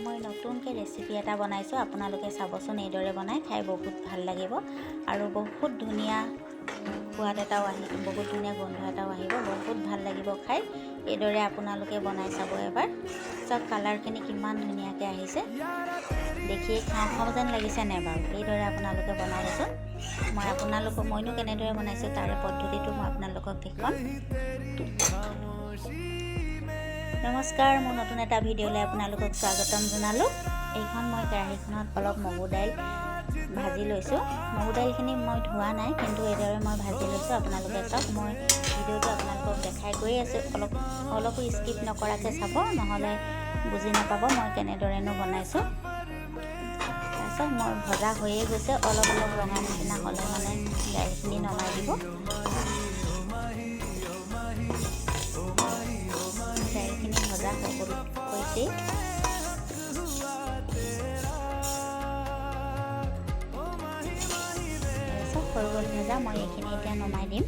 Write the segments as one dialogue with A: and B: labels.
A: মই নতুনকৈ ৰেচিপি এটা বনাইছোঁ, আপোনালোকে চাবচোন। এইদৰে বনাই খাই বহুত ভাল লাগিব আৰু বহুত ধুনীয়া সোৱাদ এটাও আহিব, বহুত ধুনীয়া গোন্ধ এটাও আহিব, বহুত ভাল লাগিব খাই। এইদৰে আপোনালোকে বনাই চাব এবাৰ। চব কালাৰখিনি কিমান ধুনীয়াকৈ আহিছে, দেখিয়ে খাওঁ খাওঁ যেন লাগিছে নে বাৰু? এইদৰে আপোনালোকে বনাবচোন। মইনো কেনেদৰে বনাইছোঁ তাৰে পদ্ধতিটো মই আপোনালোকক দেখুৱাম। নমস্কাৰ, মোৰ নতুন এটা ভিডিঅ'লৈ আপোনালোকক স্বাগতম জনালোঁ। এইখন মই কেৰাহীখনত অলপ মগু দাইল ভাজি লৈছোঁ। মগু দাইলখিনি মই ধোৱা নাই, কিন্তু এইদৰে মই ভাজি লৈছোঁ। আপোনালোকে চাওক, মই ভিডিঅ'টো আপোনালোকক দেখাই গৈ আছোঁ। অলপো স্কিপ নকৰাকৈ চাব, নহ'লে বুজি নাপাব মই কেনেদৰেনো বনাইছোঁ। তাৰপিছত মই ভজা হৈয়ে গৈছে, অলপ ৰঙা নিচিনা হ'লে মানে দাইলখিনি নমাই দিব। দাইলখিনি ভজা হৈছেই। চব হৈ গ'ল ভজা, মই এইখিনি এতিয়া নমাই দিম।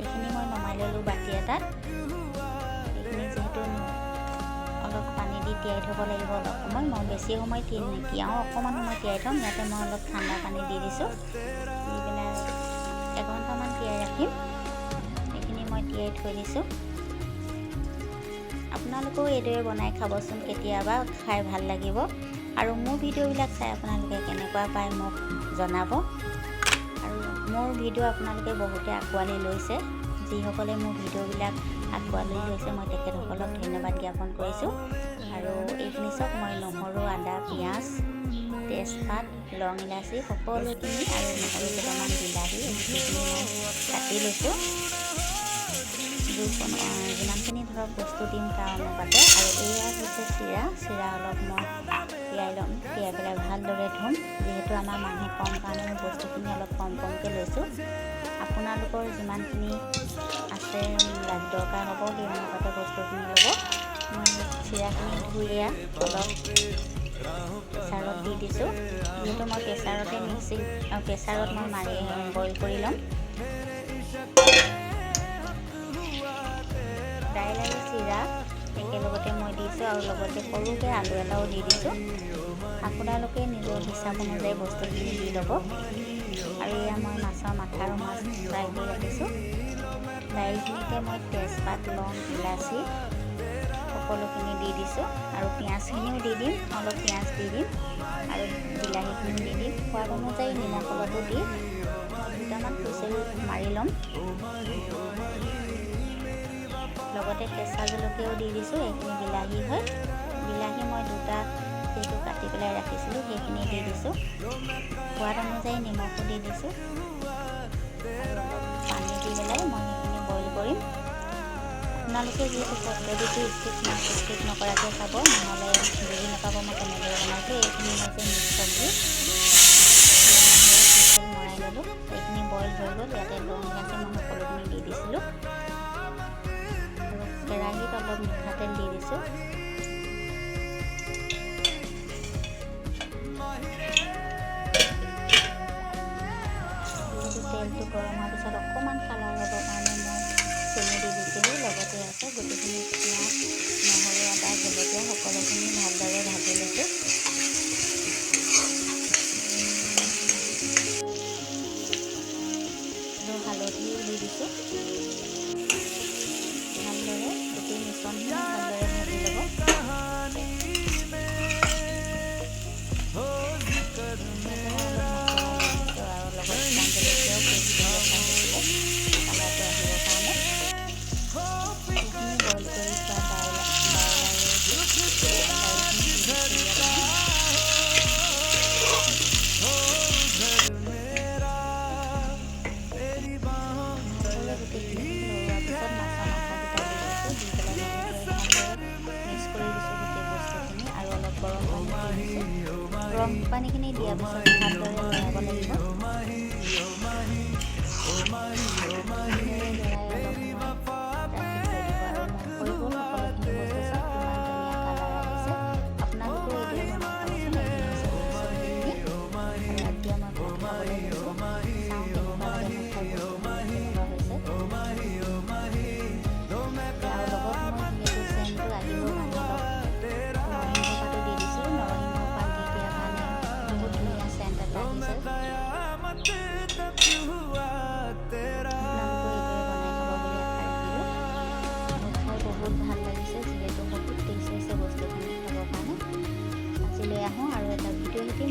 A: এইখিনি মই নমাই ল'লোঁ বাতি এটাত। এইখিনি যিহেতু অলপ পানী দি তিয়াই থ'ব লাগিব অলপ সময়, মই বেছি সময় নিতিয়াওঁ, অকণমান সময় তিয়াই থ'ম। ইয়াতে মই অলপ ঠাণ্ডা পানী দি দিছোঁ, দি পেলাই 1 ঘণ্টামান তিয়াই ৰাখিম। এইখিনি মই তিয়াই থৈ দিছোঁ। আপোনালোকেও এইদৰে বনাই খাবচোন, কেতিয়াবা খাই ভাল লাগিব। আৰু মোৰ ভিডিঅ'বিলাক চাই আপোনালোকে কেনেকুৱা পায় মোক জনাব। আৰু মোৰ ভিডিঅ' আপোনালোকে বহুতে আঁকোৱালি লৈছে। যিসকলে মোৰ ভিডিঅ'বিলাক আঁকোৱালি লৈছে, মই তেখেতসকলক ধন্যবাদ জ্ঞাপন কৰিছোঁ। আৰু এইখিনি চব মই নহৰু, আদা, পিঁয়াজ, তেজপাত, লং, ইলাচি সকলোখিনি আৰু নহৰু কেইটামান, বিলাহী এইখিনি মই কাটি লৈছোঁ। যিমানখিনি ধৰক বস্তু দিম তাৰ অনুপাতে। আৰু এয়া হৈছে চিৰা অলপ মই তিয়াই ল'ম, তিয়াই পেলাই ভালদৰে ধুম। যিহেতু আমাৰ মানুহ কম কাৰণে মই বস্তুখিনি অলপ কমকৈ লৈছোঁ। আপোনালোকৰ যিমানখিনি আছে দৰকাৰ হ'ব সেই অনুপাতে বস্তুখিনি ল'ব। মই চিৰাখিনি ধুই অলপ প্ৰেছাৰত দি দিছোঁ। যিহেতু মই প্ৰেছাৰত মই বইল কৰি ল'ম। দাইল আৰু চিৰা একেলগতে মই দিছোঁ, আৰু লগতে সৰুকৈ আলু এটাও দি দিছোঁ। আপোনালোকে নিজৰ হিচাপ অনুযায়ী বস্তুখিনি দি ল'ব। আৰু এয়া মই মাছৰ মাথা আৰু মাছ ফ্ৰাই কৰি ৰাখিছোঁ। দাইলখিনিতে মই তেজপাত, লং, ইলাচি সকলোখিনি দি দিছোঁ। আৰু পিঁয়াজখিনিও দি দিম, অলপ পিঁয়াজ দি দিম, আৰু বিলাহীখিনি দি দিম। সোৱাদ অনুযায়ী নিমখ অলপো দি 2টামান হুইচেল মাৰি ল'ম। লগতে কেঁচা জলকীয়াও দি দিছোঁ। এইখিনি বিলাহী হয়, বিলাহী মই 2টা যিহেতু কাটি পেলাই ৰাখিছিলোঁ সেইখিনি দি দিছোঁ। সোৱাদ অনুযায়ী নিমখো দি দিছোঁ। আৰু অলপ পানী দি পেলাই মই সেইখিনি বইল কৰিম। আপোনালোকে যিহেতু পদ্ধতিটো স্কিপ নকৰাকৈ চাব, নহ'লে বুজি নাপাব মই কেনেদৰে বনাইছোঁ। এইখিনি হৈছে মিক্স চব্জি, মৰাই ল'লোঁ। এইখিনি বইল হৈ গ'ল। ইয়াতে লং, ইলাচি মই সকলোখিনি দি দিছিলোঁ। কেৰাহীত অলপ মিঠাতেল দি দিছোঁ। যিহেতু তেলটো গৰম হোৱাৰ পিছত অকণমান কালাৰ হ'বৰ কাৰণে মই চেনি দি দিছিলোঁ। লগতে আছে গোটেইখিনি পিঁয়াজ, নহৰু, আদা, জলকীয়া সকলোখিনি ভালদৰে ভাজি লৈছোঁ। আৰু হালধিও দি দিছোঁ। ভালদৰে গোটেই মিশ্ৰণখিনি ভালদৰে ভাজি ল'ব। আৰু লগত শুকান জলকীয়াও পেষ্ট কৰি ৰখা হৈছিলে কালাৰটো আহিবৰ কাৰণে। সেইখিনি বইল কৰি থোৱা দাইল আৰু গোটেইখিনি লৰোৱাৰ পিছত মাছৰ মাথাকেইটা দি দিছোঁ। দি পেলাই ভালদৰে মিক্স কৰি দিছোঁ গোটেই বস্তুখিনি। আৰু অলপ গৰম পানী দি দিছোঁ। গৰম পানীখিনি দিয়াৰ পিছত ভালদৰে লৰাব লাগিব।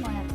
A: মই